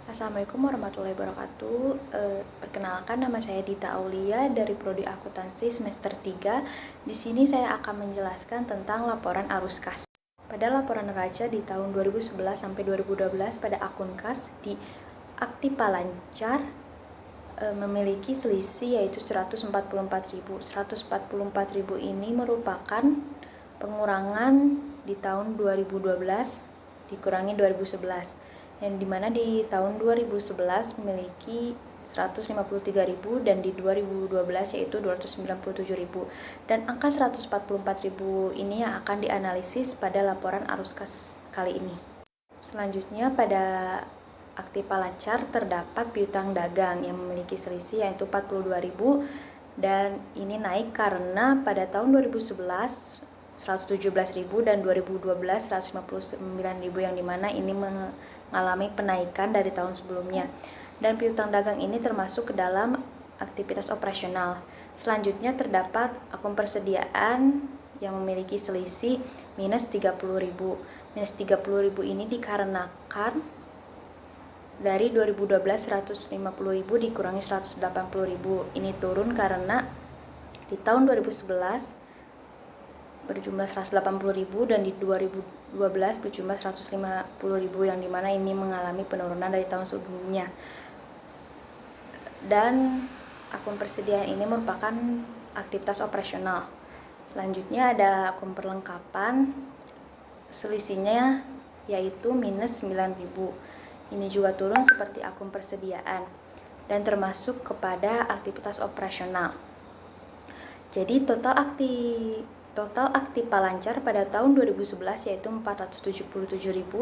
Assalamualaikum warahmatullahi wabarakatuh. Perkenalkan, nama saya Dita Aulia dari Prodi Akuntansi semester 3. Di sini saya akan menjelaskan tentang laporan arus kas. Pada laporan neraca di tahun 2011 sampai 2012 pada akun kas di Aktiva Lancar memiliki selisih yaitu 144.000. 144.000 ini merupakan pengurangan di tahun 2012 dikurangi 2011. Yang dimana di tahun 2011 memiliki 153.000 dan di 2012 yaitu 297.000. Dan angka 144.000 ini yang akan dianalisis pada laporan arus kas kali ini. Selanjutnya pada Aktiva Lancar terdapat piutang dagang yang memiliki selisih yaitu 42.000 dan ini naik karena pada tahun 2011 117.000 dan 2012 159.000 yang dimana ini mengalami penaikan dari tahun sebelumnya. Dan piutang dagang ini termasuk ke dalam aktivitas operasional. Selanjutnya terdapat akun persediaan yang memiliki selisih minus 30.000. Minus 30.000 ini dikarenakan dari 2012 150.000 dikurangi 180.000. Ini turun karena di tahun 2011 berjumlah 180.000 dan di 2012 berjumlah 150.000 yang dimana ini mengalami penurunan dari tahun sebelumnya. Dan akun persediaan ini merupakan aktivitas operasional. Selanjutnya ada akun perlengkapan, selisihnya yaitu minus 9.000. Ini juga turun seperti akun persediaan dan termasuk kepada aktivitas operasional. Jadi total Aktiva Lancar pada tahun 2011 yaitu 477.000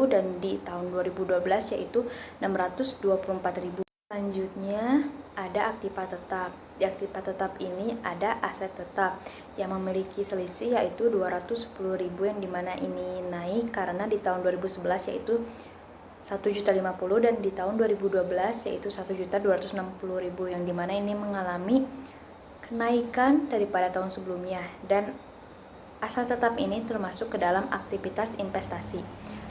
dan di tahun 2012 yaitu 624.000. Selanjutnya ada Aktiva Tetap. Di Aktiva Tetap ini ada aset tetap yang memiliki selisih yaitu 210.000 yang dimana ini naik karena di tahun 2011 yaitu 1.050.000 dan di tahun 2012 yaitu 1.260.000 yang dimana ini mengalami kenaikan daripada tahun sebelumnya. Dan aset tetap ini termasuk ke dalam aktivitas investasi.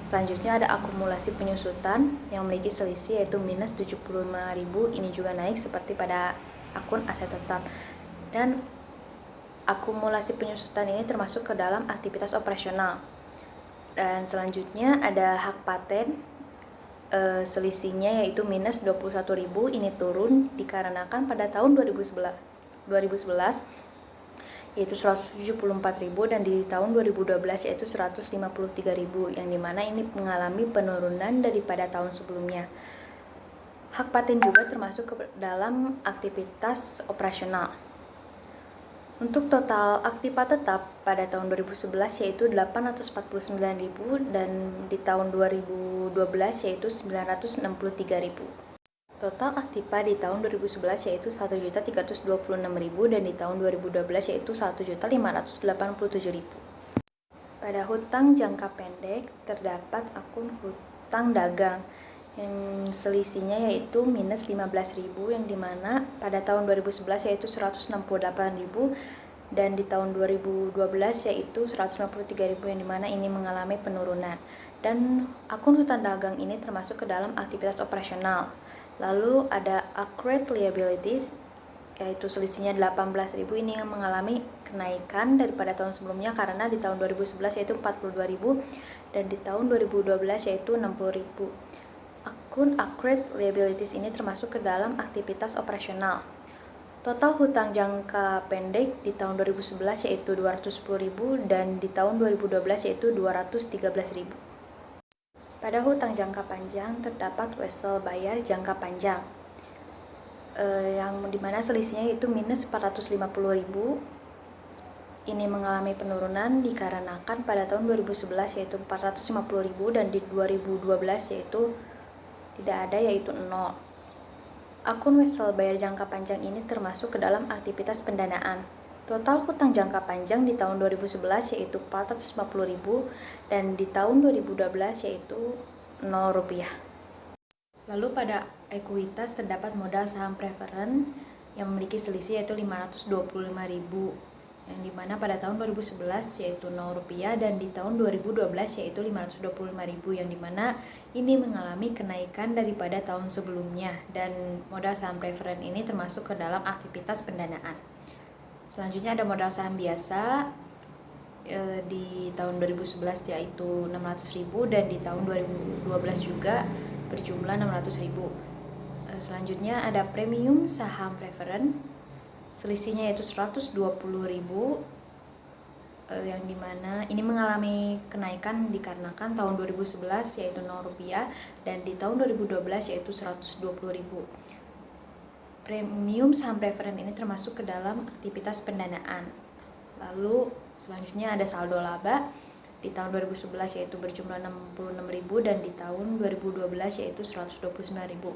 Selanjutnya ada akumulasi penyusutan yang memiliki selisih yaitu minus 75.000. Ini juga naik seperti pada akun aset tetap. Dan akumulasi penyusutan ini termasuk ke dalam aktivitas operasional. Dan selanjutnya ada hak paten, selisihnya yaitu minus 21.000. Ini turun dikarenakan pada tahun 2011 yaitu 174.000 dan di tahun 2012 yaitu 153.000 yang dimana ini mengalami penurunan daripada tahun sebelumnya. Hak paten juga termasuk ke dalam aktivitas operasional. Untuk total Aktiva Tetap pada tahun 2011 yaitu 849.000 dan di tahun 2012 yaitu 963.000. Total Aktiva di tahun 2011 yaitu 1.326.000 dan di tahun 2012 yaitu 1.587.000. Pada hutang jangka pendek terdapat akun hutang dagang yang selisihnya yaitu minus 15.000 yang dimana pada tahun 2011 yaitu 168.000 dan di tahun 2012 yaitu 153.000 yang dimana ini mengalami penurunan. Dan akun hutang dagang ini termasuk ke dalam aktivitas operasional. Lalu ada accrued liabilities yaitu selisihnya 18.000. Ini yang mengalami kenaikan daripada tahun sebelumnya karena di tahun 2011 yaitu 42.000 dan di tahun 2012 yaitu 60.000. Akun accrued liabilities ini termasuk ke dalam aktivitas operasional. Total hutang jangka pendek di tahun 2011 yaitu 210.000 dan di tahun 2012 yaitu 213.000. Pada hutang jangka panjang terdapat wesel bayar jangka panjang yang dimana selisihnya itu minus 450.000. Ini mengalami penurunan dikarenakan pada tahun 2011 yaitu 450.000 dan di 2012 yaitu tidak ada yaitu 0. Akun wesel bayar jangka panjang ini termasuk ke dalam aktivitas pendanaan. Total hutang jangka panjang di tahun 2011 yaitu 450.000 dan di tahun 2012 yaitu 0 rupiah. Lalu pada ekuitas terdapat modal saham preferen yang memiliki selisih yaitu 525.000 yang dimana pada tahun 2011 yaitu Rp0 dan di tahun 2012 yaitu Rp525.000, yang dimana ini mengalami kenaikan daripada tahun sebelumnya, dan modal saham preferen ini termasuk ke dalam aktivitas pendanaan. Selanjutnya ada modal saham biasa di tahun 2011 yaitu Rp600.000 dan di tahun 2012 juga berjumlah Rp600.000. Selanjutnya ada premium saham preferen, selisihnya yaitu Rp120.000, yang dimana ini mengalami kenaikan dikarenakan tahun 2011 yaitu Rp0 dan di tahun 2012 yaitu Rp120.000. Premium saham preferen ini termasuk ke dalam aktivitas pendanaan. Lalu selanjutnya ada saldo laba di tahun 2011 yaitu berjumlah Rp66.000 dan di tahun 2012 yaitu Rp129.000.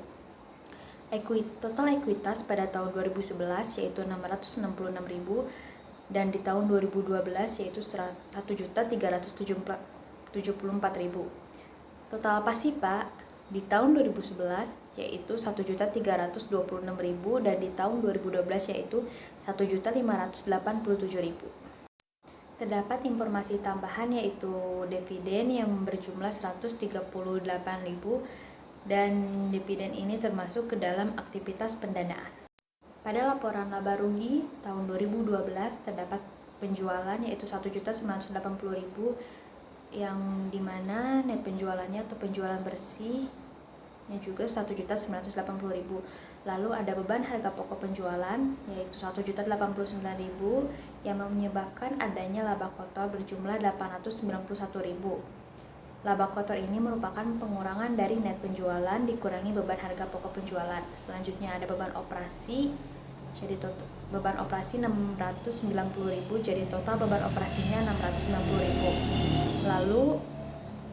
Total ekuitas pada tahun 2011 yaitu Rp666.000 dan di tahun 2012 yaitu Rp1.374.000. Total pasipa di tahun 2011 yaitu Rp1.326.000 dan di tahun 2012 yaitu Rp1.587.000. Terdapat informasi tambahan yaitu dividen yang berjumlah Rp138.000, dan dividen ini termasuk ke dalam aktivitas pendanaan. Pada laporan laba rugi tahun 2012 terdapat penjualan yaitu Rp1.980.000, yang dimana net penjualannya atau penjualan bersihnya juga Rp1.980.000. Lalu ada beban harga pokok penjualan yaitu Rp1.089.000 yang menyebabkan adanya laba kotor berjumlah Rp891.000. Laba kotor ini merupakan pengurangan dari net penjualan dikurangi beban harga pokok penjualan. Selanjutnya ada beban operasi, jadi beban operasi Rp690.000, jadi total beban operasinya Rp690.000. Lalu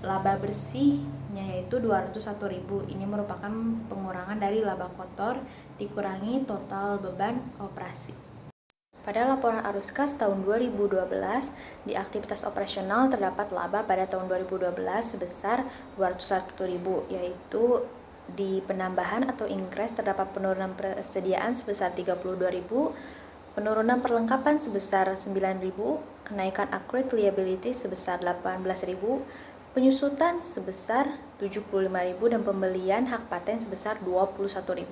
laba bersihnya yaitu Rp201.000. Ini merupakan pengurangan dari laba kotor dikurangi total beban operasi. Pada laporan arus kas tahun 2012, di aktivitas operasional terdapat laba pada tahun 2012 sebesar Rp201.000, yaitu di penambahan atau increase terdapat penurunan persediaan sebesar Rp32.000, penurunan perlengkapan sebesar Rp9.000, kenaikan accrued liability sebesar Rp18.000, penyusutan sebesar Rp75.000, dan pembelian hak paten sebesar Rp21.000.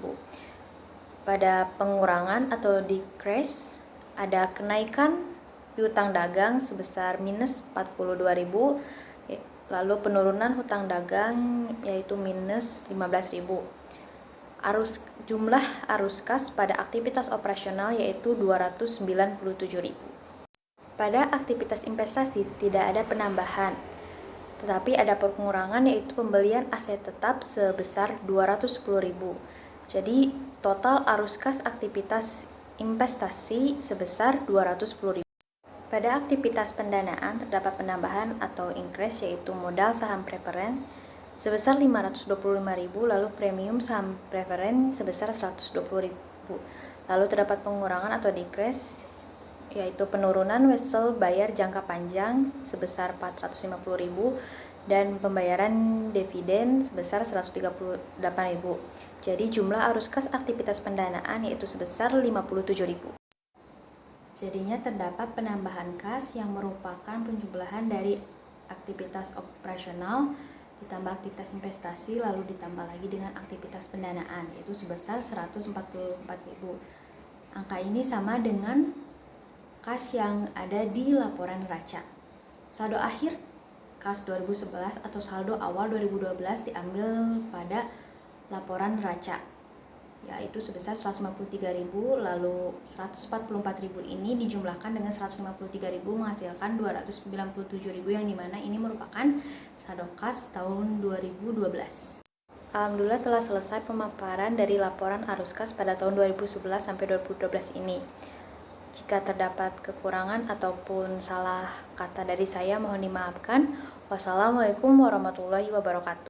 Pada pengurangan atau decrease ada kenaikan piutang dagang sebesar minus Rp42.000, lalu penurunan hutang dagang yaitu minus Rp15.000. Jumlah arus kas pada aktivitas operasional yaitu Rp297.000. Pada aktivitas investasi tidak ada penambahan, tetapi ada pengurangan yaitu pembelian aset tetap sebesar Rp210.000. Jadi total arus kas aktivitas investasi sebesar Rp210.000. Pada aktivitas pendanaan terdapat penambahan atau increase yaitu modal saham preferen sebesar Rp525.000, lalu premium saham preferen sebesar Rp120.000. Lalu terdapat pengurangan atau decrease yaitu penurunan wesel bayar jangka panjang sebesar Rp450.000 dan pembayaran dividen sebesar Rp138.000. Jadi jumlah arus kas aktivitas pendanaan yaitu sebesar Rp57.000. Jadinya terdapat penambahan kas yang merupakan penjumlahan dari aktivitas operasional ditambah aktivitas investasi lalu ditambah lagi dengan aktivitas pendanaan yaitu sebesar Rp144.000. Angka ini sama dengan kas yang ada di laporan neraca. Saldo akhir kas 2011 atau saldo awal 2012 diambil pada laporan neraca yaitu sebesar Rp153.000, lalu Rp144.000 ini dijumlahkan dengan Rp153.000 menghasilkan Rp297.000, yang dimana ini merupakan saldo kas tahun 2012. Alhamdulillah telah selesai pemaparan dari laporan arus kas pada tahun 2011 sampai 2012 ini. Jika terdapat kekurangan ataupun salah kata dari saya mohon dimaafkan. Wassalamualaikum warahmatullahi wabarakatuh.